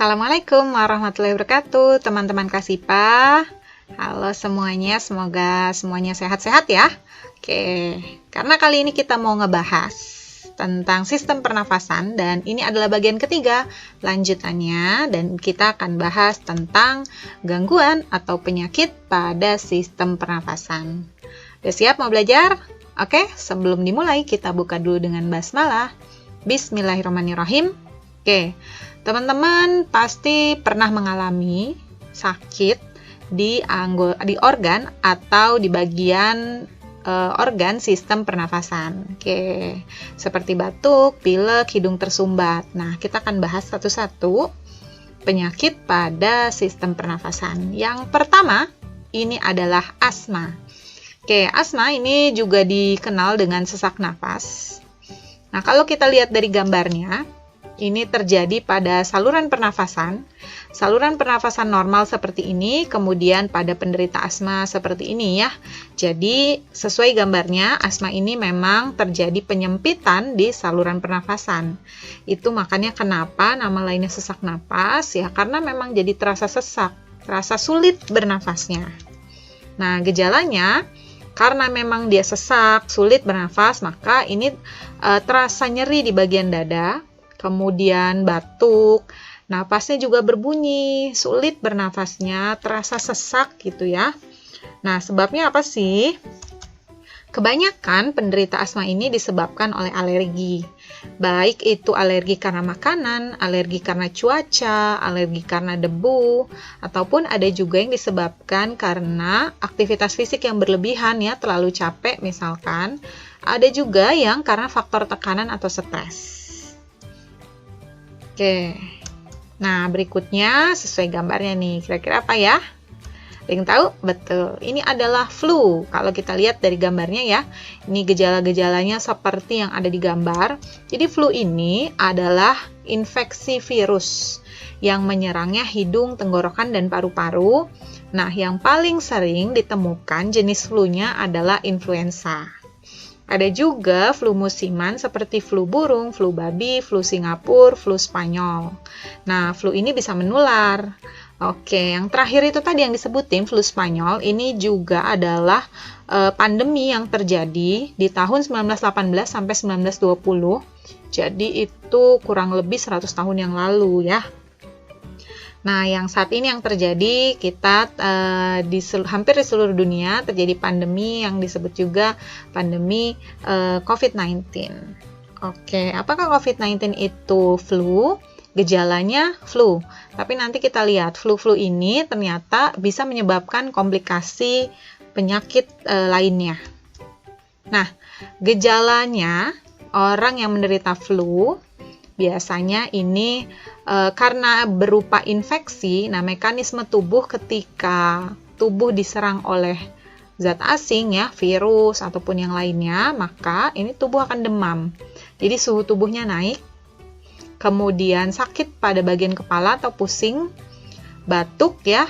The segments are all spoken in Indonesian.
Assalamualaikum warahmatullahi wabarakatuh, teman-teman Kasipa. Halo semuanya, semoga semuanya sehat-sehat ya. Oke, karena kali ini kita mau ngebahas tentang sistem pernafasan dan ini adalah bagian ketiga lanjutannya, dan kita akan bahas tentang gangguan atau penyakit pada sistem pernafasan. Udah siap mau belajar? Oke, sebelum dimulai kita buka dulu dengan basmalah. Bismillahirrahmanirrahim. Oke, teman-teman pasti pernah mengalami sakit di organ atau di bagian organ sistem pernafasan. Oke, seperti batuk, pilek, hidung tersumbat. Nah, kita akan bahas satu-satu penyakit pada sistem pernafasan. Yang pertama, ini adalah asma. Oke, asma ini juga dikenal dengan sesak napas. Nah, kalau kita lihat dari gambarnya, ini terjadi pada saluran pernafasan normal seperti ini, kemudian pada penderita asma seperti ini ya. Jadi sesuai gambarnya, asma ini memang terjadi penyempitan di saluran pernafasan. Itu makanya kenapa nama lainnya sesak napas ya, karena memang jadi terasa sesak, terasa sulit bernafasnya. Nah, gejalanya karena memang dia sesak, sulit bernafas, maka ini terasa nyeri di bagian dada, kemudian batuk, napasnya juga berbunyi, sulit bernafasnya, terasa sesak gitu ya. Nah, sebabnya apa sih? Kebanyakan penderita asma ini disebabkan oleh alergi. Baik itu alergi karena makanan, alergi karena cuaca, alergi karena debu, ataupun ada juga yang disebabkan karena aktivitas fisik yang berlebihan ya, terlalu capek misalkan. Ada juga yang karena faktor tekanan atau stres. Oke, nah berikutnya sesuai gambarnya nih, kira-kira apa ya? Ada yang tahu? Betul, ini adalah flu. Kalau kita lihat dari gambarnya ya, ini gejala-gejalanya seperti yang ada di gambar. Jadi flu ini adalah infeksi virus yang menyerangnya hidung, tenggorokan, dan paru-paru. Nah, yang paling sering ditemukan jenis flu-nya adalah influenza. Ada juga flu musiman seperti flu burung, flu babi, flu Singapura, flu Spanyol. Nah, flu ini bisa menular. Oke, yang terakhir itu tadi yang disebutin flu Spanyol, ini juga adalah pandemi yang terjadi di tahun 1918 sampai 1920. Jadi itu kurang lebih 100 tahun yang lalu ya. Nah, yang saat ini yang terjadi kita hampir di seluruh dunia terjadi pandemi yang disebut juga pandemi COVID-19. Oke, apakah COVID-19 itu flu? Gejalanya flu. Tapi nanti kita lihat flu-flu ini ternyata bisa menyebabkan komplikasi penyakit lainnya. Nah, gejalanya orang yang menderita flu biasanya ini karena berupa infeksi. Nah, mekanisme tubuh ketika tubuh diserang oleh zat asing ya, virus ataupun yang lainnya, maka ini tubuh akan demam. Jadi suhu tubuhnya naik, kemudian sakit pada bagian kepala atau pusing, batuk ya,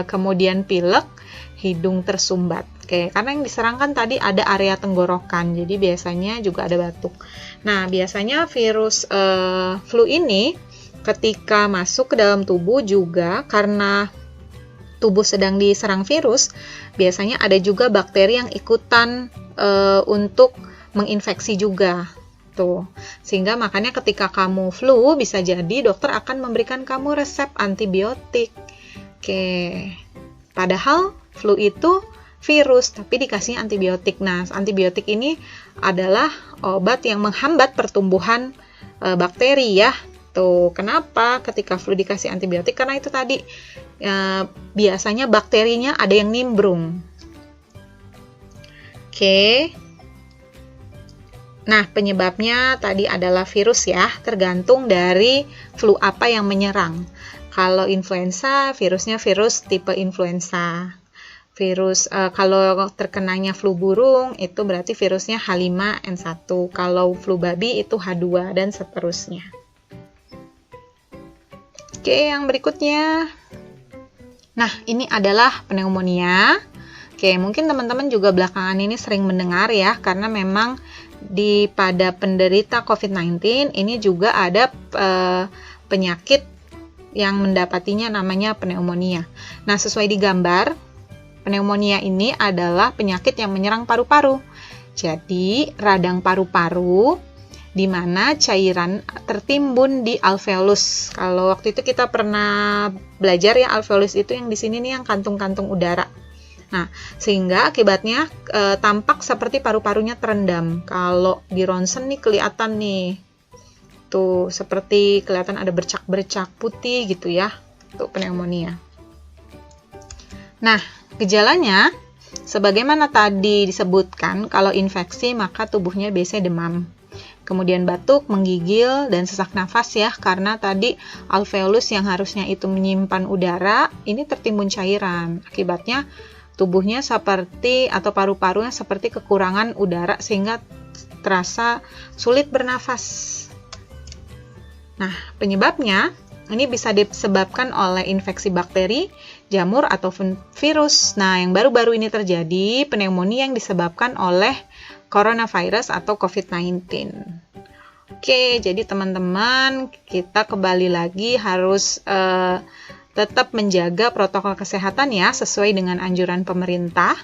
kemudian pilek, hidung tersumbat. Oke, karena yang diserangkan tadi ada area tenggorokan, jadi biasanya juga ada batuk. Nah, biasanya virus flu ini ketika masuk ke dalam tubuh juga karena tubuh sedang diserang virus, biasanya ada juga bakteri yang ikutan untuk menginfeksi juga. Tuh. Sehingga makanya ketika kamu flu, bisa jadi dokter akan memberikan kamu resep antibiotik. Oke. Padahal flu itu virus, tapi dikasihnya antibiotik. Nah, antibiotik ini adalah obat yang menghambat pertumbuhan bakteri ya. Tuh, kenapa ketika flu dikasih antibiotik? Karena itu tadi biasanya bakterinya ada yang nimbrung. Oke. Nah, penyebabnya tadi adalah virus ya, tergantung dari flu apa yang menyerang. Kalau influenza, virusnya virus tipe influenza. Kalau terkenanya flu burung, itu berarti virusnya H5N1. Kalau flu babi itu H2 dan seterusnya. Oke, yang berikutnya. Nah, ini adalah pneumonia. Oke, mungkin teman-teman juga belakangan ini sering mendengar ya, karena memang pada penderita COVID-19 ini juga ada penyakit yang mendapatinya namanya pneumonia. Nah, sesuai di gambar, pneumonia ini adalah penyakit yang menyerang paru-paru. Jadi, radang paru-paru di mana cairan tertimbun di alveolus. Kalau waktu itu kita pernah belajar ya, alveolus itu yang di sini nih, yang kantung-kantung udara. Nah, sehingga akibatnya tampak seperti paru-parunya terendam. Kalau di ronsen nih kelihatan nih, tuh seperti kelihatan ada bercak-bercak putih gitu ya, itu pneumonia. Nah, gejalanya sebagaimana tadi disebutkan, kalau infeksi maka tubuhnya biasanya demam. Kemudian batuk, menggigil, dan sesak nafas ya, karena tadi alveolus yang harusnya itu menyimpan udara, ini tertimbun cairan. Akibatnya tubuhnya seperti, atau paru-parunya seperti kekurangan udara, sehingga terasa sulit bernafas. Nah, penyebabnya ini bisa disebabkan oleh infeksi bakteri, jamur, atau virus. Nah, yang baru-baru ini terjadi pneumonia yang disebabkan oleh coronavirus atau COVID-19. Oke, jadi teman-teman, kita kembali lagi harus tetap menjaga protokol kesehatan ya, sesuai dengan anjuran pemerintah.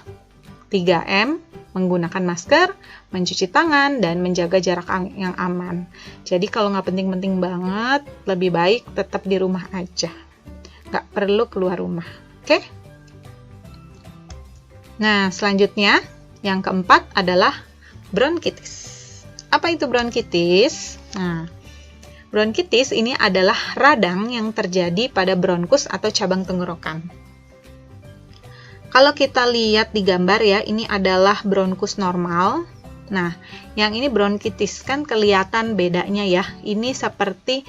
3M, menggunakan masker, mencuci tangan, dan menjaga jarak yang aman. Jadi kalau nggak penting-penting banget, lebih baik tetap di rumah aja. Nggak perlu keluar rumah. Oke? Nah, selanjutnya, yang keempat adalah bronkitis. Apa itu bronkitis? Nah, bronkitis ini adalah radang yang terjadi pada bronkus atau cabang tenggorokan. Kalau kita lihat di gambar ya, ini adalah bronkus normal. Nah, yang ini bronkitis, kan kelihatan bedanya ya. Ini seperti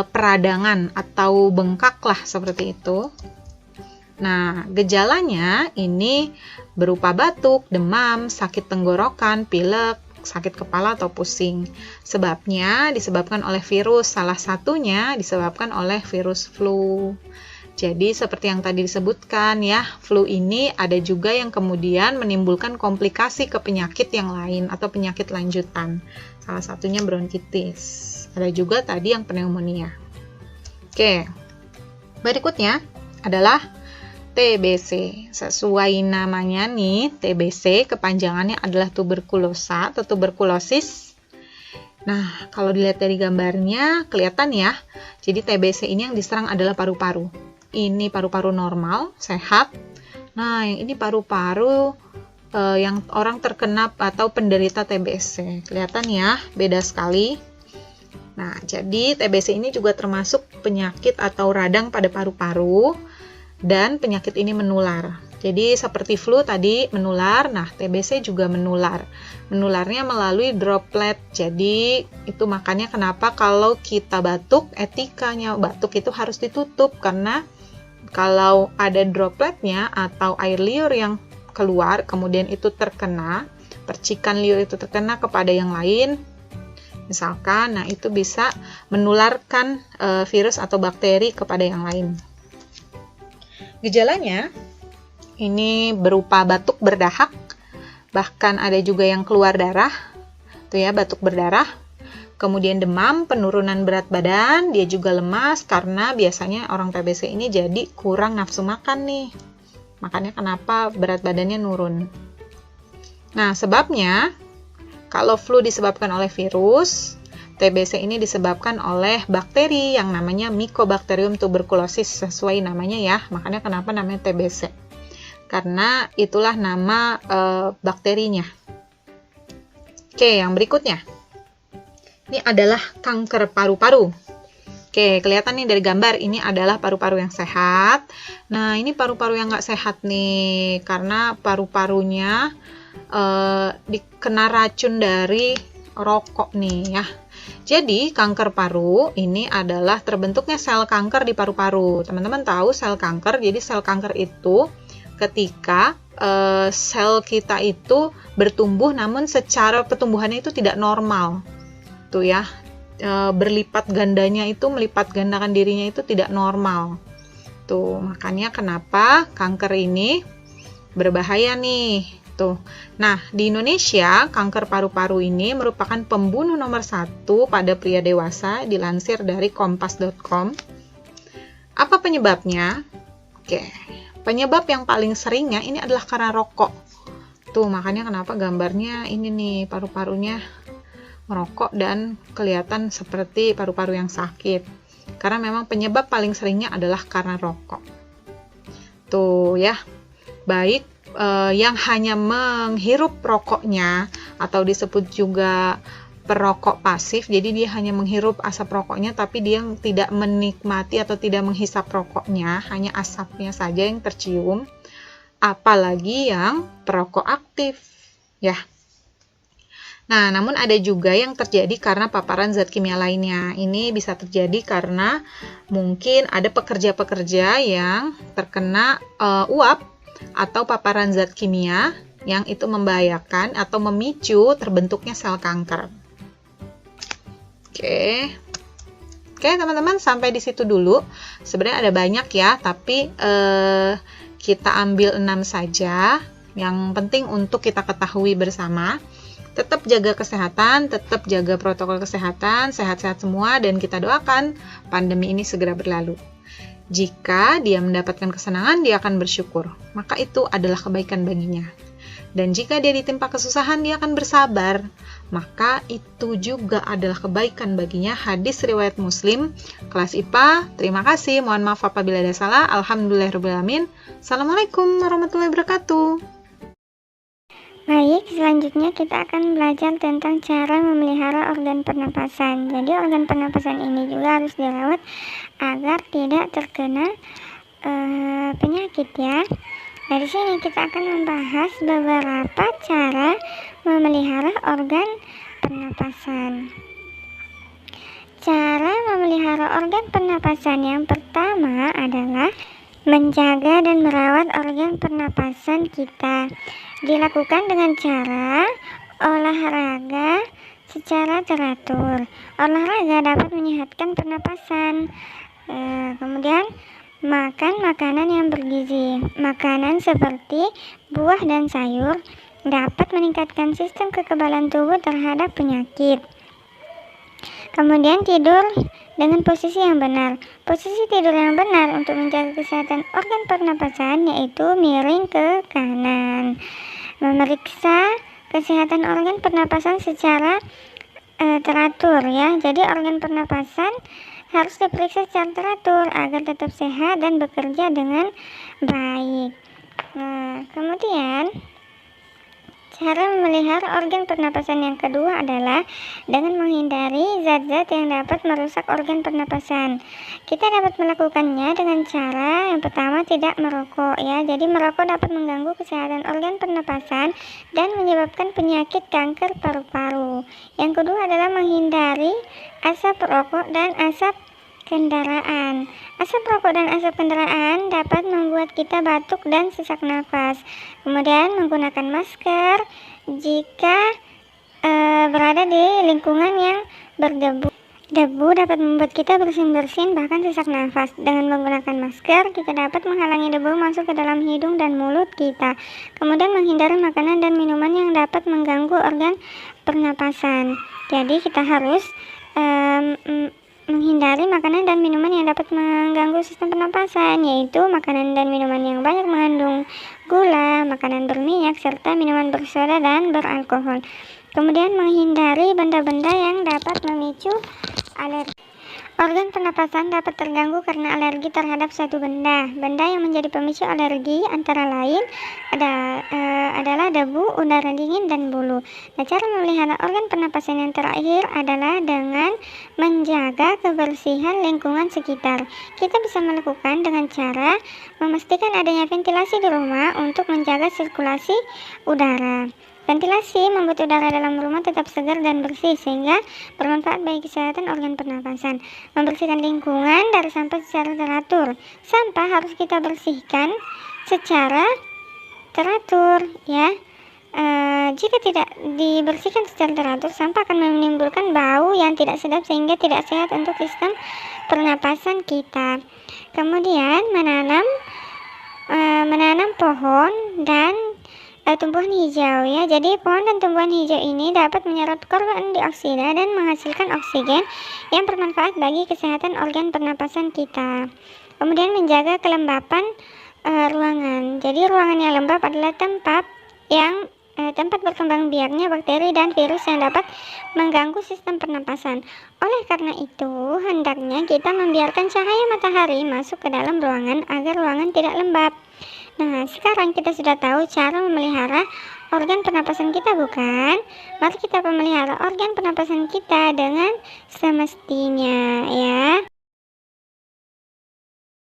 peradangan atau bengkak lah, seperti itu. Nah, gejalanya ini berupa batuk, demam, sakit tenggorokan, pilek, sakit kepala atau pusing. Sebabnya disebabkan oleh virus, salah satunya disebabkan oleh virus flu. Jadi seperti yang tadi disebutkan ya, flu ini ada juga yang kemudian menimbulkan komplikasi ke penyakit yang lain atau penyakit lanjutan. Salah satunya bronkitis. Ada juga tadi yang pneumonia. Oke, berikutnya adalah TBC. Sesuai namanya nih, TBC kepanjangannya adalah tuberkulosa atau tuberkulosis. Nah, kalau dilihat dari gambarnya kelihatan ya. Jadi TBC ini yang diserang adalah paru-paru. Ini paru-paru normal, sehat. Nah, yang ini paru-paru yang orang terkena atau penderita TBC. Kelihatan ya, beda sekali. Nah, jadi TBC ini juga termasuk penyakit atau radang pada paru-paru. Dan penyakit ini menular. Jadi seperti flu tadi menular, nah TBC juga menular. Menularnya melalui droplet. Jadi itu makanya kenapa kalau kita batuk, etikanya batuk itu harus ditutup, karena kalau ada dropletnya atau air liur yang keluar, kemudian itu terkena, percikan liur itu terkena kepada yang lain, misalkan, nah itu bisa menularkan virus atau bakteri kepada yang lain. Gejalanya ini berupa batuk berdahak, bahkan ada juga yang keluar darah, tuh ya, batuk berdarah. Kemudian demam, penurunan berat badan, dia juga lemas karena biasanya orang TBC ini jadi kurang nafsu makan nih. Makanya kenapa berat badannya nurun. Nah, sebabnya kalau flu disebabkan oleh virus, TBC ini disebabkan oleh bakteri yang namanya Mycobacterium tuberculosis, sesuai namanya ya. Makanya kenapa namanya TBC. Karena itulah nama bakterinya. Oke, yang berikutnya. Ini adalah kanker paru-paru. Oke, kelihatan nih dari gambar, ini adalah paru-paru yang sehat. Nah, ini paru-paru yang nggak sehat nih, karena paru-parunya dikena racun dari rokok nih ya. Jadi, kanker paru ini adalah terbentuknya sel kanker di paru-paru. Teman-teman tahu sel kanker, jadi sel kanker itu ketika sel kita itu bertumbuh namun secara pertumbuhannya itu tidak normal. Tuh ya, berlipat gandanya itu, melipat gandakan dirinya itu tidak normal. Tuh, makanya kenapa kanker ini berbahaya nih. Tuh. Nah, di Indonesia, kanker paru-paru ini merupakan pembunuh nomor 1 pada pria dewasa, dilansir dari kompas.com. penyebabnya? Oke, penyebab yang paling seringnya ini adalah karena rokok. Tuh, makanya kenapa gambarnya ini nih, paru-parunya merokok dan kelihatan seperti paru-paru yang sakit. Karena memang penyebab paling seringnya adalah karena rokok. Tuh ya, baik yang hanya menghirup rokoknya atau disebut juga perokok pasif, jadi dia hanya menghirup asap rokoknya tapi dia tidak menikmati atau tidak menghisap rokoknya, hanya asapnya saja yang tercium. Apalagi yang perokok aktif ya. Nah, namun ada juga yang terjadi karena paparan zat kimia lainnya. Ini bisa terjadi karena mungkin ada pekerja-pekerja yang terkena uap atau paparan zat kimia yang itu membahayakan atau memicu terbentuknya sel kanker. Oke, teman-teman, sampai di situ dulu. Sebenarnya ada banyak ya, tapi kita ambil 6 saja. Yang penting untuk kita ketahui bersama. Tetap jaga kesehatan, tetap jaga protokol kesehatan, sehat-sehat semua, dan kita doakan pandemi ini segera berlalu. Jika dia mendapatkan kesenangan, dia akan bersyukur. Maka itu adalah kebaikan baginya. Dan jika dia ditimpa kesusahan, dia akan bersabar. Maka itu juga adalah kebaikan baginya. Hadis riwayat Muslim, kelas IPA. Terima kasih. Mohon maaf apabila ada salah. Alhamdulillahirrahmanirrahim. Assalamualaikum warahmatullahi wabarakatuh. Baik, selanjutnya kita akan belajar tentang cara memelihara organ pernapasan. Jadi organ pernapasan ini juga harus dirawat agar tidak terkena penyakit ya. Dari sini kita akan membahas beberapa cara memelihara organ pernapasan. Cara memelihara organ pernapasan yang pertama adalah menjaga dan merawat organ pernapasan kita. Dilakukan dengan cara olahraga secara teratur. Olahraga dapat menyehatkan pernapasan. Kemudian makan makanan yang bergizi. Makanan seperti buah dan sayur dapat meningkatkan sistem kekebalan tubuh terhadap penyakit. Kemudian tidur dengan posisi yang benar. Posisi tidur yang benar untuk menjaga kesehatan organ pernapasan yaitu miring ke kanan. Memeriksa kesehatan organ pernapasan secara teratur ya. Jadi organ pernapasan harus diperiksa secara teratur agar tetap sehat dan bekerja dengan baik. Nah, kemudian cara memelihara organ pernapasan yang kedua adalah dengan menghindari zat-zat yang dapat merusak organ pernapasan. Kita dapat melakukannya dengan cara yang pertama tidak merokok ya. Jadi merokok dapat mengganggu kesehatan organ pernapasan dan menyebabkan penyakit kanker paru-paru. Yang kedua adalah menghindari asap rokok dan asap kendaraan. Asap rokok dan asap kendaraan dapat membuat kita batuk dan sesak nafas. Kemudian menggunakan masker jika berada di lingkungan yang berdebu. Debu dapat membuat kita bersin-bersin bahkan sesak nafas. Dengan menggunakan masker, kita dapat menghalangi debu masuk ke dalam hidung dan mulut kita. Kemudian menghindari makanan dan minuman yang dapat mengganggu organ pernapasan. Jadi kita harus menghindari makanan dan minuman yang dapat mengganggu sistem pernapasan, yaitu makanan dan minuman yang banyak mengandung gula, makanan berminyak, serta minuman bersoda dan beralkohol. Kemudian menghindari benda-benda yang dapat memicu alergi. Organ pernapasan dapat terganggu karena alergi terhadap suatu benda. Benda yang menjadi pemicu alergi antara lain adalah debu, udara dingin, dan bulu. Nah, cara memelihara organ pernapasan yang terakhir adalah dengan menjaga kebersihan lingkungan sekitar. Kita bisa melakukan dengan cara memastikan adanya ventilasi di rumah untuk menjaga sirkulasi udara. Ventilasi membuat udara dalam rumah tetap segar dan bersih sehingga bermanfaat bagi kesehatan organ pernapasan. Membersihkan lingkungan dari sampah secara teratur. Sampah harus kita bersihkan secara teratur ya. Jika tidak dibersihkan secara teratur, sampah akan menimbulkan bau yang tidak sedap sehingga tidak sehat untuk sistem pernapasan kita. Kemudian menanam pohon dan tumbuhan hijau ya. Jadi pohon dan tumbuhan hijau ini dapat menyerap karbon dioksida dan menghasilkan oksigen yang bermanfaat bagi kesehatan organ pernapasan kita. Kemudian menjaga kelembapan ruangan. Jadi ruangan yang lembab adalah tempat berkembang biaknya bakteri dan virus yang dapat mengganggu sistem pernapasan. Oleh karena itu, hendaknya kita membiarkan cahaya matahari masuk ke dalam ruangan agar ruangan tidak lembab. Nah, sekarang kita sudah tahu cara memelihara organ pernapasan kita, bukan? Mari kita memelihara organ pernapasan kita dengan semestinya, ya.